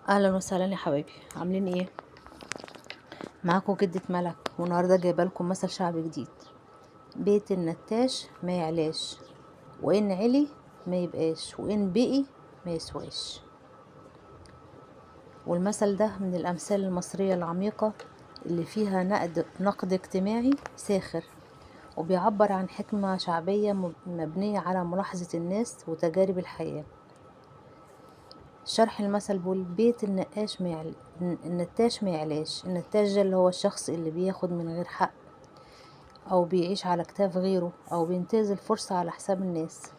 اهلا وسهلا يا حبايبي، عاملين ايه؟ معاكم جدة ملك، والنهارده جايبه لكم مثل شعبي جديد. بيت النتاش ما يعلاش، وان علي ما يبقاش، وان بقي ما يسواش. والمثل ده من الامثال المصرية العميقة اللي فيها نقد اجتماعي ساخر، وبيعبر عن حكمة شعبية مبنية على ملاحظة الناس وتجارب الحياة. شرح المثل بيقول: بيت النتاش ما يعلاش. النتاش ده اللي هو الشخص اللي بياخد من غير حق، او بيعيش على كتاف غيره، او بينتهز الفرصة على حساب الناس.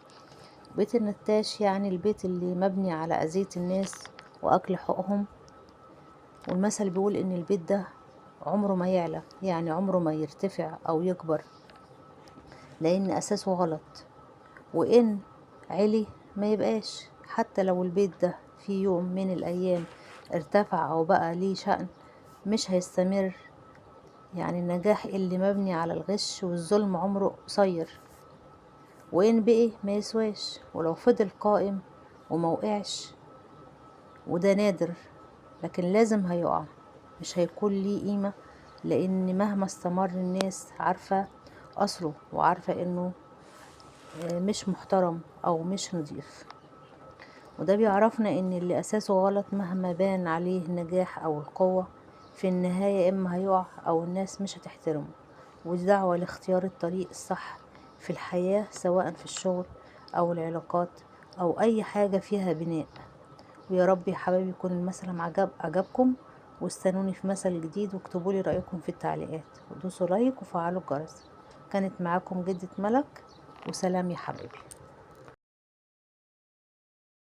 بيت النتاش يعني البيت اللي مبني على اذية الناس واكل حقوقهم. والمثل بيقول ان البيت ده عمره ما يعلى، يعني عمره ما يرتفع او يكبر، لان اساسه غلط. وان علي ما يبقاش، حتى لو البيت ده في يوم من الايام ارتفع او بقى ليه شأن، مش هيستمر. يعني النجاح اللي مبني على الغش والظلم عمره قصير. وإن بقي ما يسواش، ولو فضل قائم وموقعش، وده نادر، لكن لازم هيقع، مش هيكون ليه قيمة، لأن مهما استمر الناس عارفة أصله، وعارفة إنه مش محترم أو مش نضيف. وده بيعرفنا إن اللي أساسه غلط مهما بان عليه النجاح أو القوة، في النهاية إما هيقع أو الناس مش هتحترمه. ودي دعوة لاختيار الطريق الصح في الحياة، سواء في الشغل أو العلاقات أو أي حاجة فيها بناء. ويا رب يا حبايبي يكون المثل عجبكم، واستنوني في مثل جديد، واكتبوا لي رأيكم في التعليقات، ودوسوا لايك وفعلوا الجرس. كانت معاكم جدة ملك، وسلام يا حبايبي.